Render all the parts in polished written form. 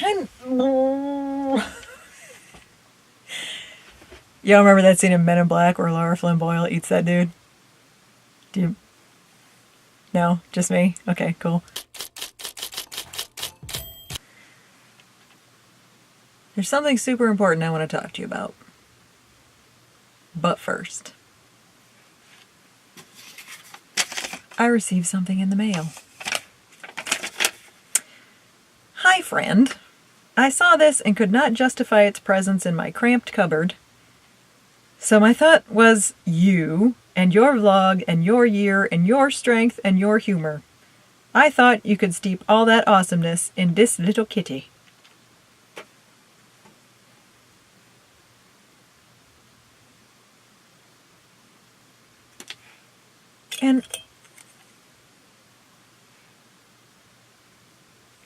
kind of... Y'all remember that scene in Men in Black where Laura Flynn Boyle eats that dude? Do you... No? Just me? Okay, cool. There's something super important I want to talk to you about. But first, I received something in the mail. Hi, friend. I saw this and could not justify its presence in my cramped cupboard. So my thought was you, and your vlog, and your year, and your strength, and your humor. I thought you could steep all that awesomeness in this little kitty. And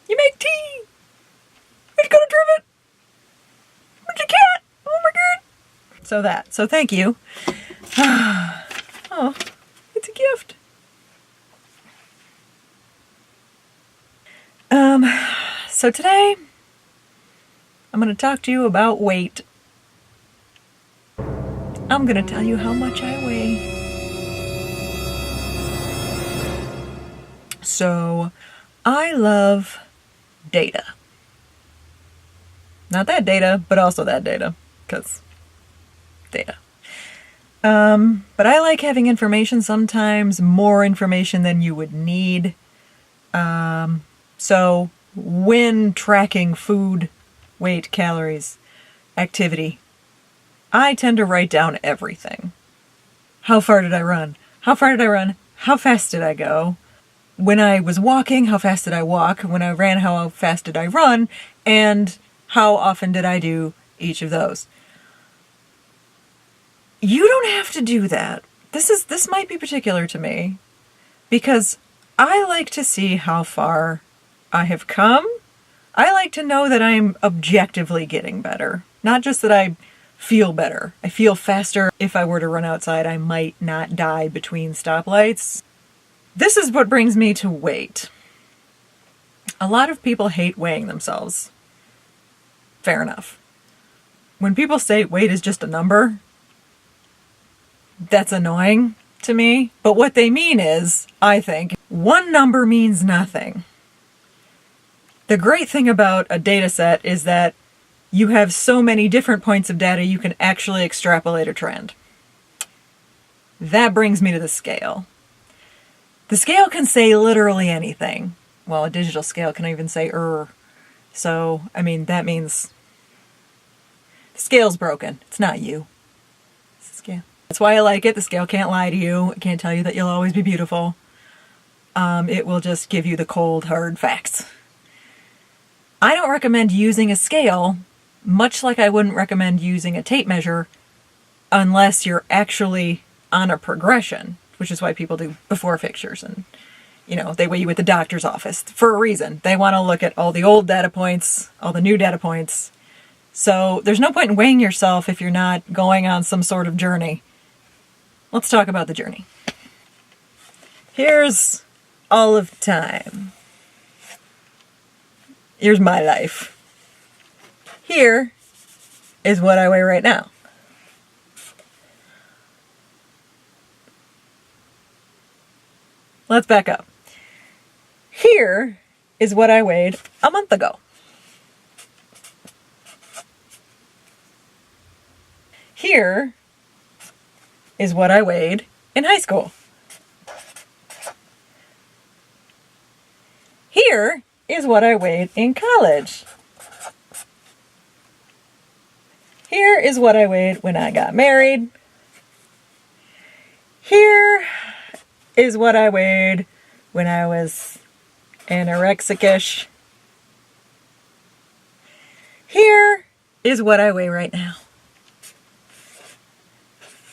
you make tea! Where'd you go to drive it? Where's your cat? Oh my god! So thank you. Oh, it's a gift. So today, I'm going to talk to you about weight. I'm going to tell you how much I weigh. So, I love data. Not that data, but also that data, because data. But I like having information, sometimes more information than you would need. So, when tracking food, weight, calories, activity, I tend to write down everything. How far did I run? How far did I run? How fast did I go? When I was walking, how fast did I walk? When I ran, how fast did I run? And how often did I do each of those? You don't have to do that. This might be particular to me because I like to see how far I have come. I like to know that I'm objectively getting better, not just that I feel better. I feel faster. If I were to run outside, I might not die between stoplights. This is what brings me to weight. A lot of people hate weighing themselves. Fair enough. When people say weight is just a number, that's annoying to me. But what they mean is, I think, one number means nothing. The great thing about a data set is that you have so many different points of data you can actually extrapolate a trend. That brings me to the scale. The scale can say literally anything. Well, a digital scale can even say So, I mean, that means the scale's broken. It's not you. It's the scale. That's why I like it. The scale can't lie to you. It can't tell you that you'll always be beautiful. It will just give you the cold, hard facts. I don't recommend using a scale, much like I wouldn't recommend using a tape measure, unless you're actually on a progression, which is why people do before pictures and, they weigh you at the doctor's office for a reason. They want to look at all the old data points, all the new data points. So there's no point in weighing yourself if you're not going on some sort of journey. Let's talk about the journey. Here's all of time. Here's my life. Here is what I weigh right now. Let's back up. Here is what I weighed a month ago. Here is what I weighed in high school. Here is what I weighed in college. Here is what I weighed when I got married. Here is what I weighed when I was anorexic-ish. Here is what I weigh right now.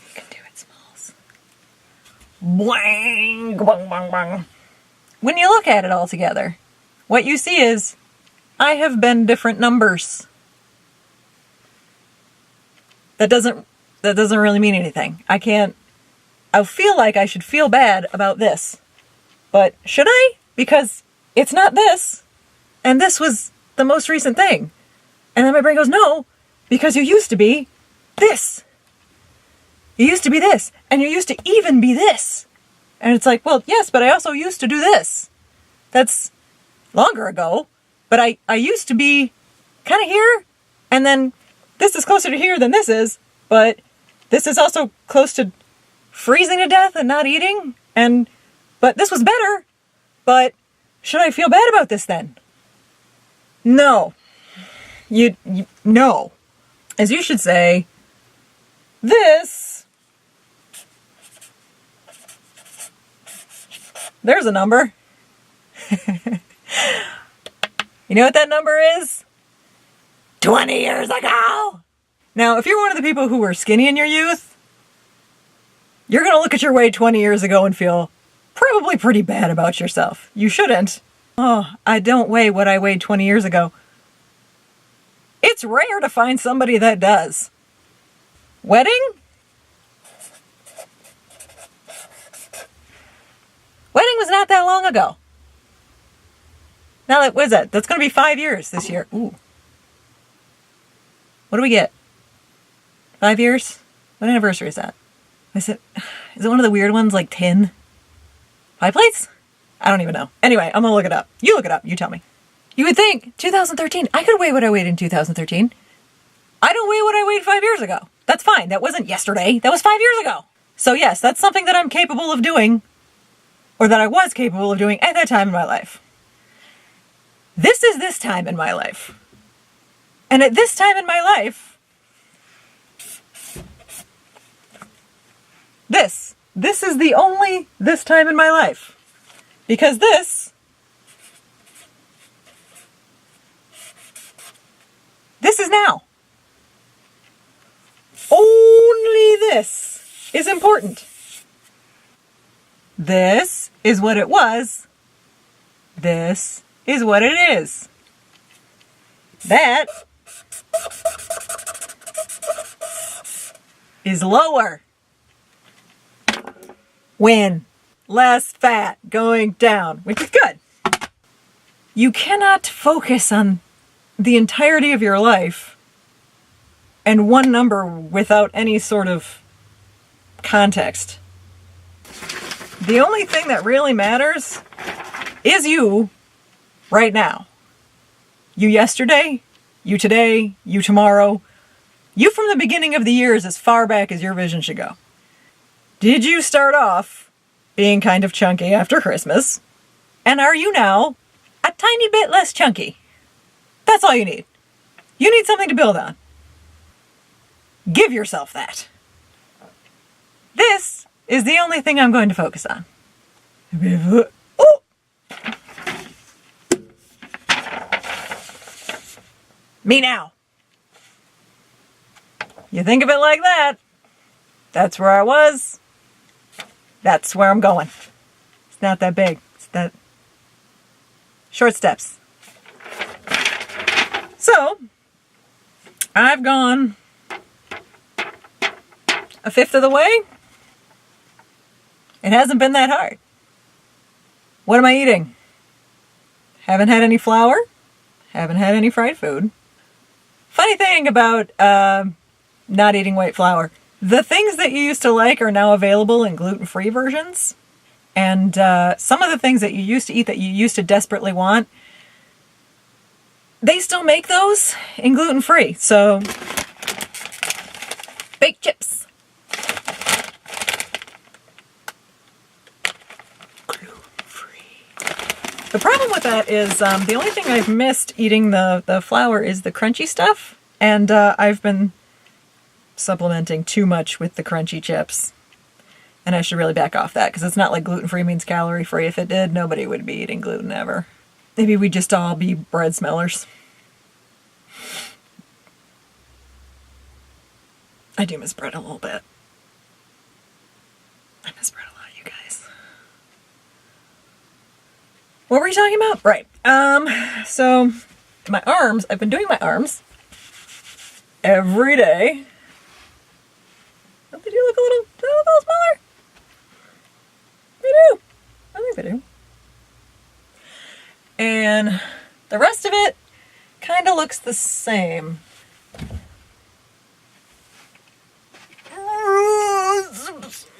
You can do it, Smalls. Bang, bang, bang, bang. When you look at it all together, what you see is I have been different numbers. That doesn't really mean anything. I feel like I should feel bad about this. But should I? Because it's not this. And this was the most recent thing. And then my brain goes, no, because you used to be this. You used to be this. And you used to even be this. And it's like, well, yes, but I also used to do this. That's longer ago. But I used to be kind of here. And then this is closer to here than this is. But this is also close to freezing to death and not eating. But this was better. But should I feel bad about this then? No. No. As you should say, this, there's a number. You know what that number is? 20 years ago. Now, if you're one of the people who were skinny in your youth, you're going to look at your weight 20 years ago and feel probably pretty bad about yourself. You shouldn't. Oh, I don't weigh what I weighed 20 years ago. It's rare to find somebody that does. Wedding? Wedding was not that long ago. Now, what is that? That's going to be 5 years this year. Ooh. What do we get? 5 years? What anniversary is that? Is it one of the weird ones, like 10? 5 plates? I don't even know. Anyway, I'm going to look it up. You look it up. You tell me. You would think, 2013, I could weigh what I weighed in 2013. I don't weigh what I weighed 5 years ago. That's fine. That wasn't yesterday. That was 5 years ago. So yes, that's something that I'm capable of doing, or that I was capable of doing at that time in my life. This is this time in my life. And at this time in my life, this is the only this time in my life. Because this is now. Only this is important. This is what it was. This is what it is. That is lower. Win. Less fat going down, which is good. You cannot focus on the entirety of your life and one number without any sort of context. The only thing that really matters is you right now. You yesterday, you today, you tomorrow, you from the beginning of the years as far back as your vision should go. Did you start off being kind of chunky after Christmas? And are you now a tiny bit less chunky? That's all you need. You need something to build on. Give yourself that. This is the only thing I'm going to focus on. Oh! Me now. You think of it like that. That's where I was. That's where I'm going. It's not that big. It's that short steps. So, I've gone a fifth of the way. It hasn't been that hard. What am I eating? Haven't had any flour. Haven't had any fried food. Funny thing about not eating white flour. The things that you used to like are now available in gluten-free versions. And some of the things that you used to eat that you used to desperately want, they still make those in gluten-free. So, baked chips. Gluten-free. The problem with that is the only thing I've missed eating the flour is the crunchy stuff. And I've been supplementing too much with the crunchy chips. And I should really back off that, because it's not like gluten-free means calorie-free. If it did, nobody would be eating gluten ever. Maybe we'd just all be bread smellers. I do miss bread a little bit. I miss bread a lot, you guys. What were you talking about? Right. So, my arms, I've been doing my arms every day. Don't they do look a little smaller? They do. I think they do. And the rest of it kind of looks the same.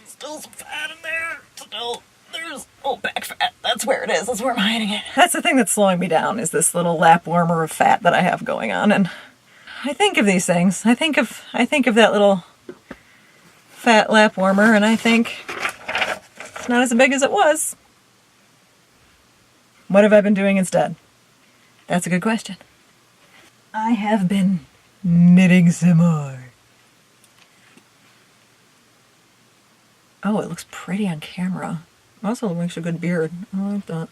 Still some fat in there. Still, there's back fat. That's where it is. That's where I'm hiding it. That's the thing that's slowing me down, is this little lap warmer of fat that I have going on. And I think of these things. I think of that little fat lap warmer, and I think it's not as big as it was. What have I been doing instead? That's a good question. I have been knitting some more. Oh, it looks pretty on camera. Also makes a good beard. I like that.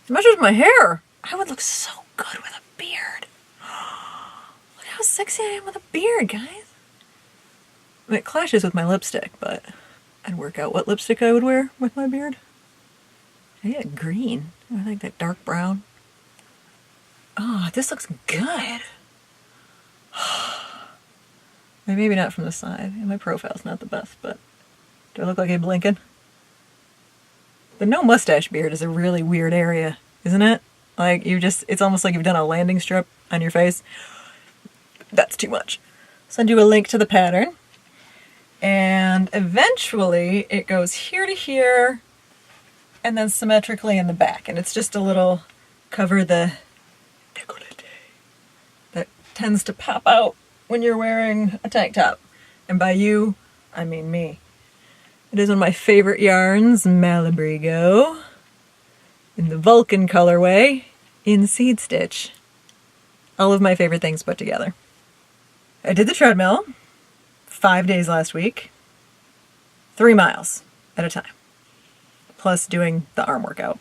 It matches my hair. I would look so good with a beard. Look how sexy I am with a beard, guys. I mean, it clashes with my lipstick, but I'd work out what lipstick I would wear with my beard. I get green. I like that dark brown. Oh, this looks good. Maybe not from the side. My profile's not the best, but do I look like Abe Lincoln? The no mustache beard is a really weird area, isn't it? Like, it's almost like you've done a landing strip on your face. That's too much. Send you a link to the pattern. And eventually it goes here to here and then symmetrically in the back. And it's just a little cover the décolleté that tends to pop out when you're wearing a tank top. And by you, I mean me. It is one of my favorite yarns, Malabrigo, in the Vulcan colorway, in seed stitch. All of my favorite things put together. I did the treadmill 5 days last week, 3 miles at a time, plus doing the arm workout.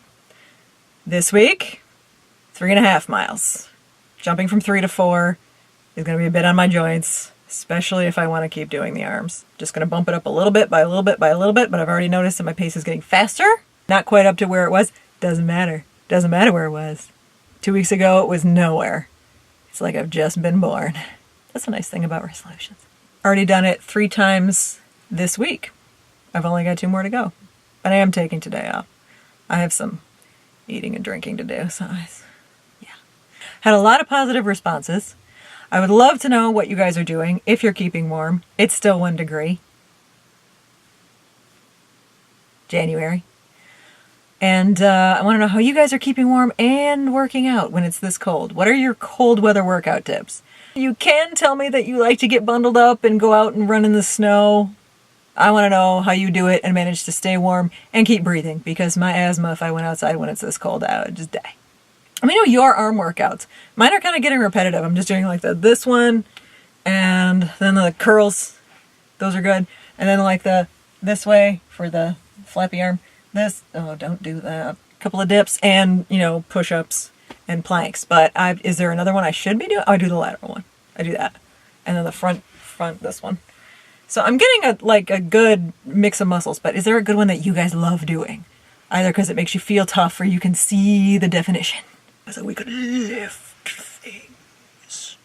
This week, 3.5 miles. Jumping from 3 to 4 is going to be a bit on my joints, especially if I want to keep doing the arms. Just going to bump it up a little bit by a little bit by a little bit, but I've already noticed that my pace is getting faster. Not quite up to where it was. Doesn't matter. Doesn't matter where it was. 2 weeks ago, it was nowhere. It's like I've just been born. That's a nice thing about resolutions. Already done it 3 times this week. I've only got 2 more to go. But I am taking today off. I have some eating and drinking to do, so yeah. Had a lot of positive responses. I would love to know what you guys are doing, if you're keeping warm. It's still 1 degree. January. And I want to know how you guys are keeping warm and working out when it's this cold. What are your cold weather workout tips? You can tell me that you like to get bundled up and go out and run in the snow. I want to know how you do it and manage to stay warm and keep breathing, because my asthma, if I went outside when it's this cold, I would just die. Let me know your arm workouts. Mine are kind of getting repetitive. I'm just doing like this one, and then the curls. Those are good. And then like this way for the flappy arm. This, oh, don't do that. A couple of dips and, push-ups and planks. But is there another one I should be doing? Oh, I do the lateral one. I do that. And then the front, this one. So I'm getting a good mix of muscles, but is there a good one that you guys love doing? Either because it makes you feel tough or you can see the definition. So we could lift things.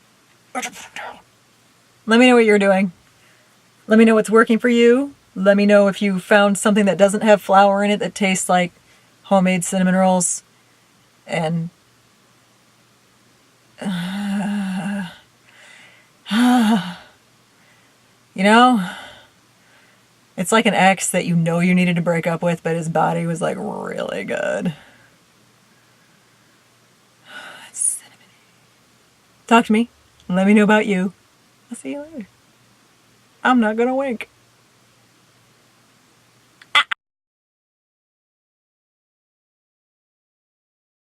Let me know what you're doing. Let me know what's working for you. Let me know if you found something that doesn't have flour in it that tastes like homemade cinnamon rolls. And it's like an ex that you needed to break up with, but his body was like really good. It's cinnamon. Talk to me. Let me know about you. I'll see you later. I'm not gonna wink.